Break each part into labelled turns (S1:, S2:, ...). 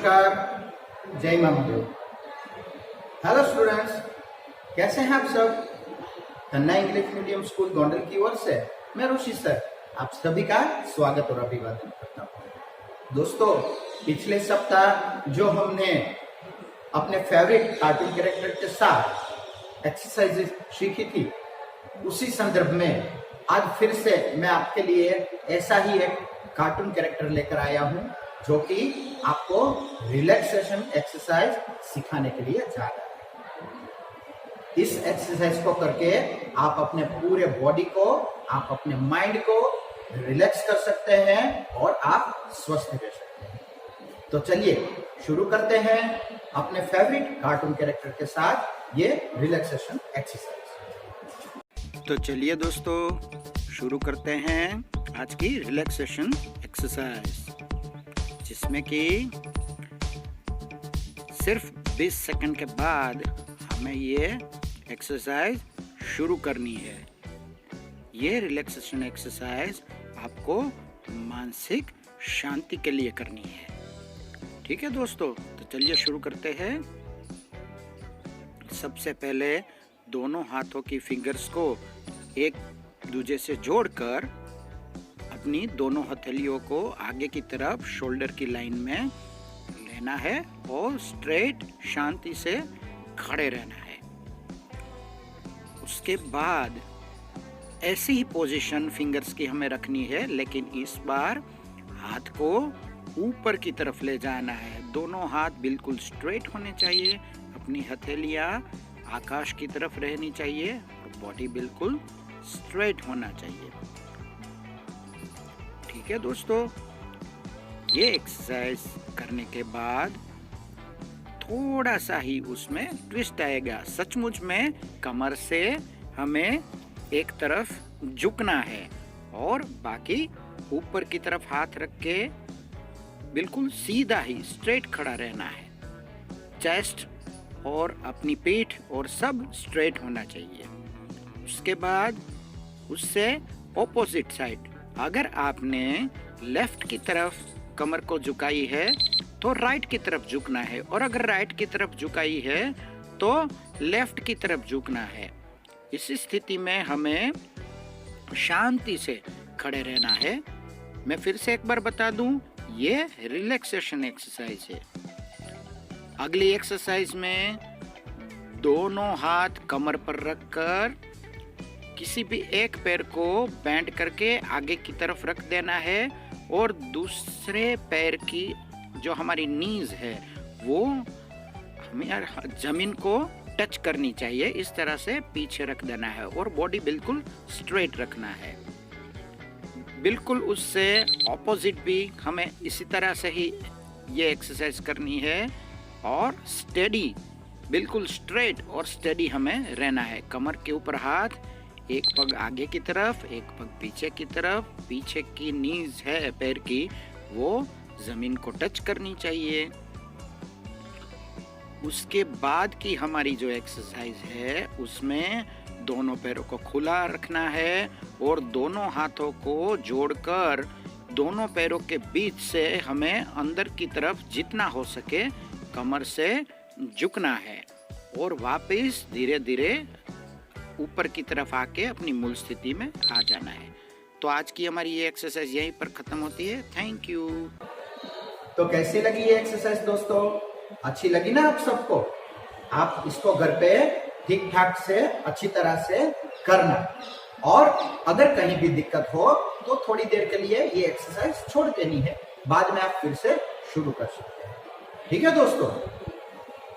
S1: नमस्कार, जय Mahadev. Hello students, कैसे हैं आप सब? तन्ना इंग्लिश मीडियम स्कूल गोंडल की ओर से मैं ऋषि सर आप सभी का स्वागत और अभिवादन करता हूँ। दोस्तों, पिछले सप्ताह जो हमने अपने फेवरेट कार्टून कैरेक्टर के साथ एक्सरसाइज सीखी थी, उसी संदर्भ में आज फिर से मैं आपके लिए ऐसा ही एक कार्टून कैरेक्टर लेकर आया हूँ जो कि आपको रिलैक्सेशन एक्सरसाइज सिखाने के लिए जा रहा है। इस एक्सरसाइज को करके आप अपने पूरे बॉडी को, आप अपने माइंड को रिलैक्स कर सकते हैं और आप स्वस्थ रह सकते हैं। तो चलिए शुरू करते हैं अपने फेवरेट कार्टून कैरेक्टर के साथ ये रिलैक्सेशन एक्सरसाइज।
S2: तो चलिए दोस्तों शुरू करते हैं आज की रिलैक्सेशन एक्सरसाइज, जिसमें कि सिर्फ 20 सेकंड के बाद हमें ये एक्सरसाइज शुरू करनी है। ये रिलैक्सेशन एक्सरसाइज आपको मानसिक शांति के लिए करनी है। ठीक है दोस्तों, तो चलिए शुरू करते हैं। सबसे पहले दोनों हाथों की फिंगर्स को एक दूसरे से जोड़कर अपनी दोनों हथेलियों को आगे की तरफ शोल्डर की लाइन में लेना है और स्ट्रेट शांति से खड़े रहना है। उसके बाद ऐसी ही पोजीशन फिंगर्स की हमें रखनी है, लेकिन इस बार हाथ को ऊपर की तरफ ले जाना है। दोनों हाथ बिल्कुल स्ट्रेट होने चाहिए, अपनी हथेलियां आकाश की तरफ रहनी चाहिए और बॉडी बिल्कुल स्ट्रेट होना चाहिए। ठीक है दोस्तों, ये एक्सरसाइज करने के बाद थोड़ा सा ही उसमें ट्विस्ट आएगा। सचमुच में कमर से हमें एक तरफ झुकना है और बाकी ऊपर की तरफ हाथ रख के बिल्कुल सीधा ही स्ट्रेट खड़ा रहना है। चेस्ट और अपनी पीठ और सब स्ट्रेट होना चाहिए। उसके बाद उससे ऑपोजिट साइड, अगर आपने लेफ्ट की तरफ कमर को झुकाई है तो राइट की तरफ झुकना है, और अगर राइट की तरफ झुकाई है तो लेफ्ट की तरफ झुकना है। इस स्थिति में हमें शांति से खड़े रहना है। मैं फिर से एक बार बता दूं, ये रिलैक्सेशन एक्सरसाइज है। अगली एक्सरसाइज में दोनों हाथ कमर पर रखकर किसी भी एक पैर को बेंड करके आगे की तरफ रख देना है और दूसरे पैर की जो हमारी नीज है वो हमें जमीन को टच करनी चाहिए। इस तरह से पीछे रख देना है और बॉडी बिल्कुल स्ट्रेट रखना है। बिल्कुल उससे ऑपोजिट भी हमें इसी तरह से ही ये एक्सरसाइज करनी है और स्टेडी, बिल्कुल स्ट्रेट और स्टेडी हमें रहना है। कमर के ऊपर हाथ, एक पग आगे की तरफ, एक पग पीछे की तरफ। पीछे की नीज है पैर की, वो जमीन को टच करनी चाहिए। उसके बाद की हमारी जो एक्सरसाइज है उसमें दोनों पैरों को खुला रखना है और दोनों हाथों को जोड़कर दोनों पैरों के बीच से हमें अंदर की तरफ जितना हो सके कमर से झुकना है और वापस धीरे धीरे ऊपर की तरफ आके अपनी मूल स्थिति में आ जाना है। तो आज की हमारी ये एक्सरसाइज यहीं पर खत्म होती है। Thank you.
S1: तो कैसी लगी ये एक्सरसाइज दोस्तों? अच्छी लगी ना आप सबको? आप इसको घर पे ठीक ठाक से अच्छी तरह से करना, और अगर कहीं भी दिक्कत हो तो थोड़ी देर के लिए ये एक्सरसाइज छोड़ देनी है, बाद में आप फिर से शुरू कर सकते हैं। ठीक है दोस्तों,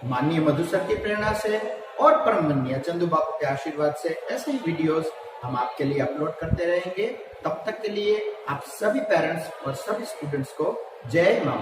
S1: माननीय मधु सर की प्रेरणा से और परम वंदनीय चंदू बापू के आशीर्वाद से ऐसे ही वीडियोस हम आपके लिए अपलोड करते रहेंगे। तब तक के लिए आप सभी पेरेंट्स और सभी स्टूडेंट्स को जय मां।